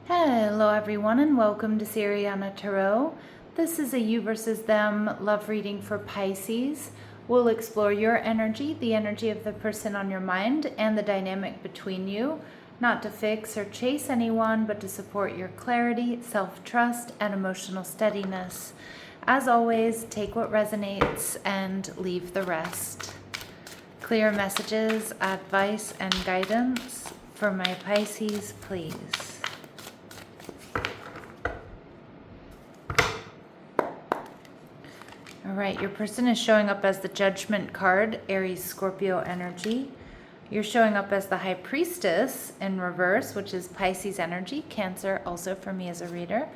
Hello everyone and welcome to Siriana Tarot. This is a you versus them love reading for Pisces. We'll explore your energy, the energy of the person on your mind, and the dynamic between you, not to fix or chase anyone, but to support your clarity, self-trust, and emotional steadiness. As always, take what resonates and leave the rest. Clear messages, advice, and guidance for my Pisces, please. All right, your person is showing up as the Judgment card, Aries, Scorpio energy. You're showing up as the High Priestess in reverse, which is Pisces energy, Cancer also for me as a reader.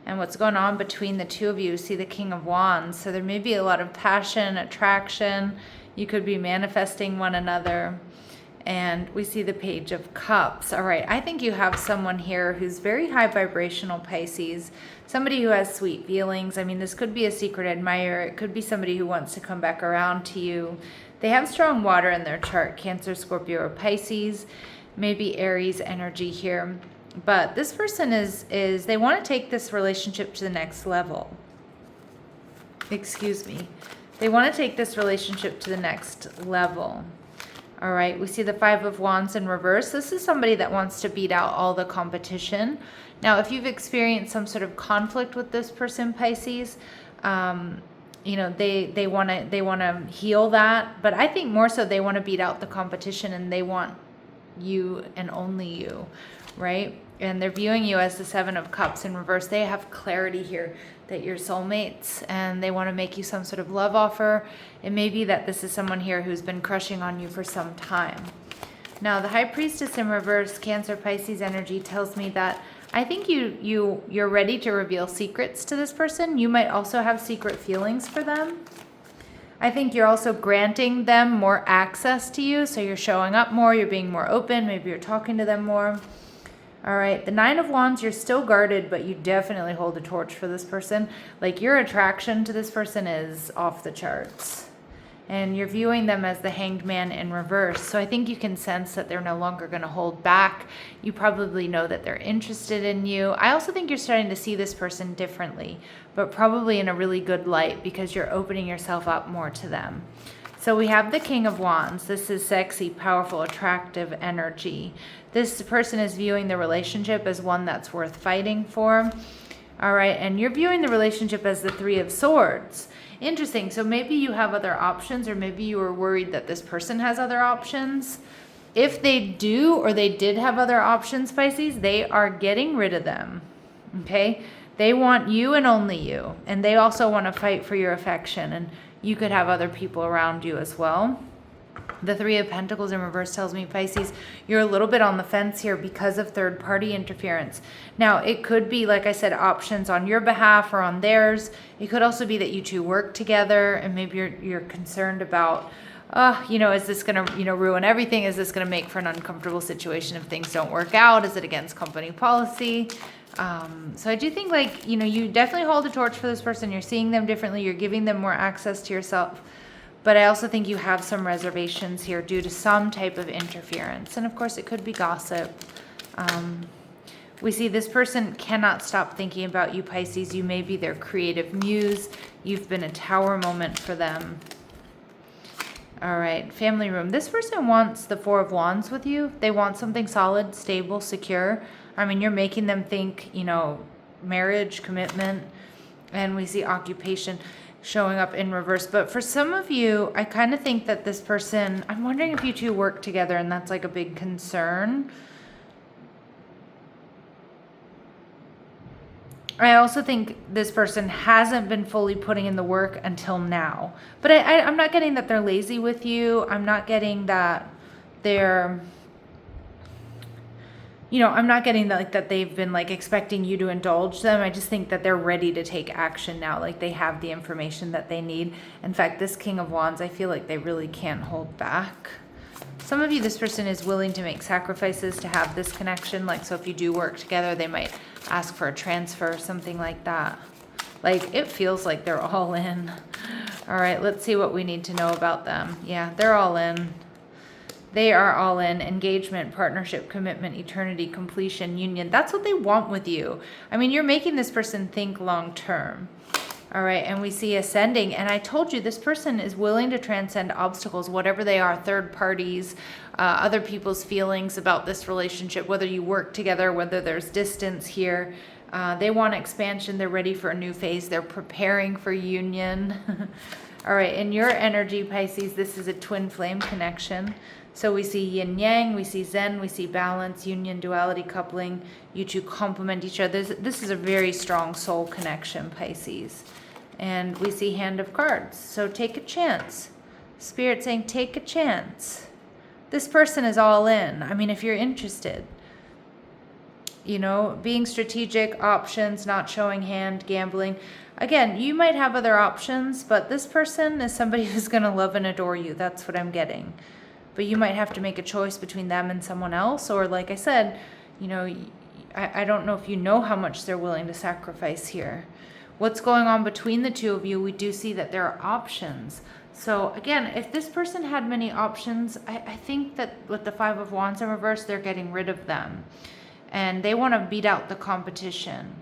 And what's going on between the two of you, see the King of Wands. So there may be a lot of passion, attraction. You could be manifesting one another. And we see the Page of Cups. All right, I think you have someone here who's very high vibrational Pisces, somebody who has sweet feelings. I mean, this could be a secret admirer. It could be somebody who wants to come back around to you. They have strong water in their chart, Cancer, Scorpio, or Pisces, maybe Aries energy here. But this person is they want to take this relationship to the next level. Excuse me. They want to take this relationship to the next level. All right, we see the Five of Wands in reverse. This is somebody that wants to beat out all the competition. Now, if you've experienced some sort of conflict with this person, Pisces, you know, they want to heal that. But I think more so they want to beat out the competition and they want you and only you, right? And they're viewing you as the Seven of Cups in reverse. They have clarity here that you're soulmates and they want to make you some sort of love offer. It may be that this is someone here who's been crushing on you for some time. Now, the High Priestess in reverse, Cancer, Pisces energy tells me that I think you're ready to reveal secrets to this person. You might also have secret feelings for them. I think you're also granting them more access to you. So you're showing up more, you're being more open, maybe you're talking to them more. All right, the Nine of Wands, you're still guarded, but you definitely hold a torch for this person. Like your attraction to this person is off the charts. And you're viewing them as the Hanged Man in reverse. So I think you can sense that they're no longer going to hold back. You probably know that they're interested in you. I also think you're starting to see this person differently, but probably in a really good light because you're opening yourself up more to them. So we have the King of Wands. This is sexy, powerful, attractive energy. This person is viewing the relationship as one that's worth fighting for. All right, and you're viewing the relationship as the Three of Swords. Interesting. So maybe you have other options, or maybe you were worried that this person has other options. If they do, or they did have other options, Pisces, they are getting rid of them. Okay? They want you and only you. And they also want to fight for your affection. And you could have other people around you as well. The Three of Pentacles in reverse tells me, Pisces, you're a little bit on the fence here because of third-party interference. Now, it could be, like I said, options on your behalf or on theirs. It could also be that you two work together and maybe you're concerned about, you know, is this going to, you know, ruin everything? Is this going to make for an uncomfortable situation if things don't work out? Is it against company policy? So I do think, like, you know, you definitely hold a torch for this person. You're seeing them differently. You're giving them more access to yourself. But I also think you have some reservations here due to some type of interference. And of course, it could be gossip. We see this person cannot stop thinking about you, Pisces. You may be their creative muse. You've been a tower moment for them. All right, family room. This person wants the Four of Wands with you. They want something solid, stable, secure. I mean, you're making them think, you know, marriage, commitment. And we see occupation showing up in reverse. But for some of you, I kind of think that this person, I'm wondering if you two work together and that's like a big concern. I also think this person hasn't been fully putting in the work until now. But I'm not getting that they're lazy with you. I'm not getting that they're, you know, I'm not getting that, like, that they've been like expecting you to indulge them. I just think that they're ready to take action now. Like they have the information that they need. In fact, this King of Wands, I feel like they really can't hold back. Some of you, this person is willing to make sacrifices to have this connection. Like, so if you do work together, they might ask for a transfer or something like that. Like, it feels like they're all in. All right, let's see what we need to know about them. Yeah, they're all in. They are all in. Engagement, partnership, commitment, eternity, completion, union. That's what they want with you. I mean, you're making this person think long term. All right, and we see ascending. And I told you, this person is willing to transcend obstacles, whatever they are, third parties, other people's feelings about this relationship, whether you work together, whether there's distance here. They want expansion. They're ready for a new phase. They're preparing for union. All right, in your energy, Pisces, this is a twin flame connection. So we see yin yang, we see zen, we see balance, union, duality, coupling. You two complement each other. This is a very strong soul connection, Pisces. And we see hand of cards. So take a chance. Spirit saying take a chance. This person is all in. I mean, if you're interested. You know, being strategic, options, not showing hand, gambling. Again, you might have other options, but this person is somebody who's going to love and adore you. That's what I'm getting. But you might have to make a choice between them and someone else. Or like I said, you know, I don't know if you know how much they're willing to sacrifice here. What's going on between the two of you, we do see that there are options. So again, if this person had many options, I think that with the Five of Wands in reverse, they're getting rid of them. And they want to beat out the competition.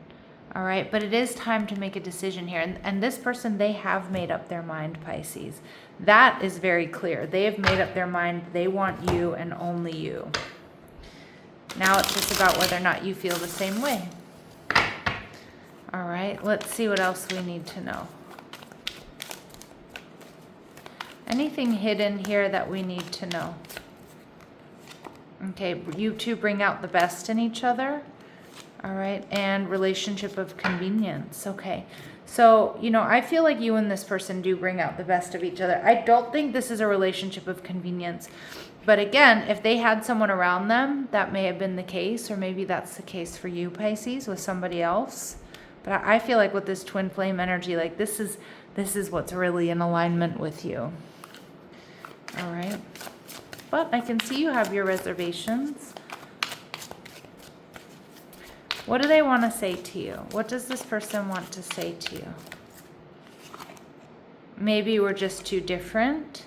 All right, but it is time to make a decision here. And this person, they have made up their mind, Pisces. That is very clear. They have made up their mind. They want you and only you. Now it's just about whether or not you feel the same way. All right, let's see what else we need to know. Anything hidden here that we need to know? Okay, you two bring out the best in each other. All right, and relationship of convenience. Okay, so, you know, I feel like you and this person do bring out the best of each other. I don't think this is a relationship of convenience. But again, if they had someone around them, that may have been the case, or maybe that's the case for you, Pisces, with somebody else. But I feel like with this twin flame energy, like this is what's really in alignment with you. All right. But I can see you have your reservations. What do they want to say to you? What does this person want to say to you? Maybe we're just too different.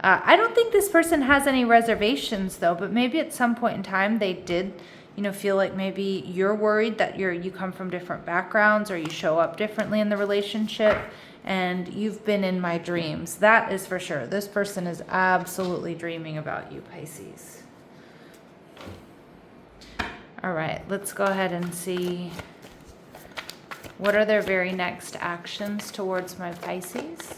I don't think this person has any reservations though, but maybe at some point in time they did, you know, feel like maybe you're worried that you come from different backgrounds or you show up differently in the relationship, and you've been in my dreams. That is for sure. This person is absolutely dreaming about you, Pisces. All right, let's go ahead and see what are their very next actions towards my Pisces.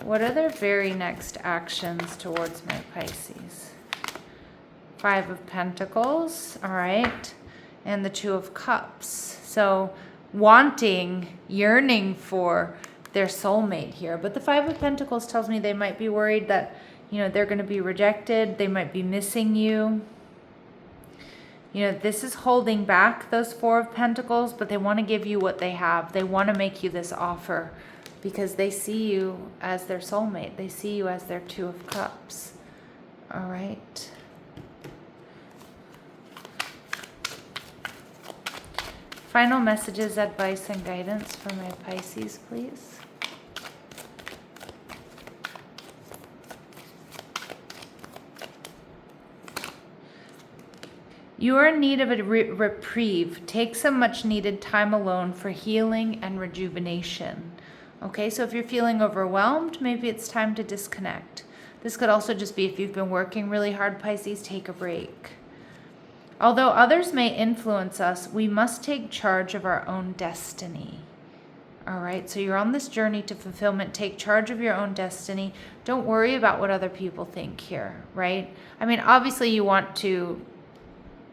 What are their very next actions towards my Pisces? Five of Pentacles, all right, and the Two of Cups. So wanting, yearning for their soulmate here. But the Five of Pentacles tells me they might be worried that, you know, they're going to be rejected. They might be missing you. You know, this is holding back those Four of Pentacles, but they want to give you what they have. They want to make you this offer because they see you as their soulmate. They see you as their Two of Cups. All right. Final messages, advice, and guidance for my Pisces, please. You are in need of a reprieve. Take some much needed time alone for healing and rejuvenation. Okay, so if you're feeling overwhelmed, maybe it's time to disconnect. This could also just be if you've been working really hard, Pisces, take a break. Although others may influence us, we must take charge of our own destiny. All right, so you're on this journey to fulfillment. Take charge of your own destiny. Don't worry about what other people think here, right? I mean, obviously you want to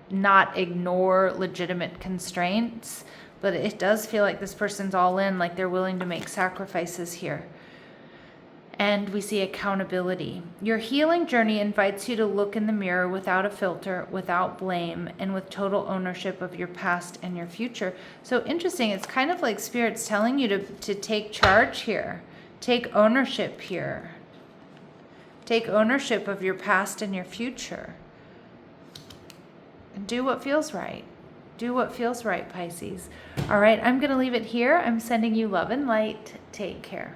not ignore legitimate constraints, but it does feel like this person's all in, like they're willing to make sacrifices here. And we see accountability. Your healing journey invites you to look in the mirror without a filter, without blame, and with total ownership of your past and your future. So interesting, it's kind of like Spirit's telling you to take charge here. Take ownership here. Take ownership of your past and your future. And do what feels right. Do what feels right, Pisces. All right, I'm going to leave it here. I'm sending you love and light. Take care.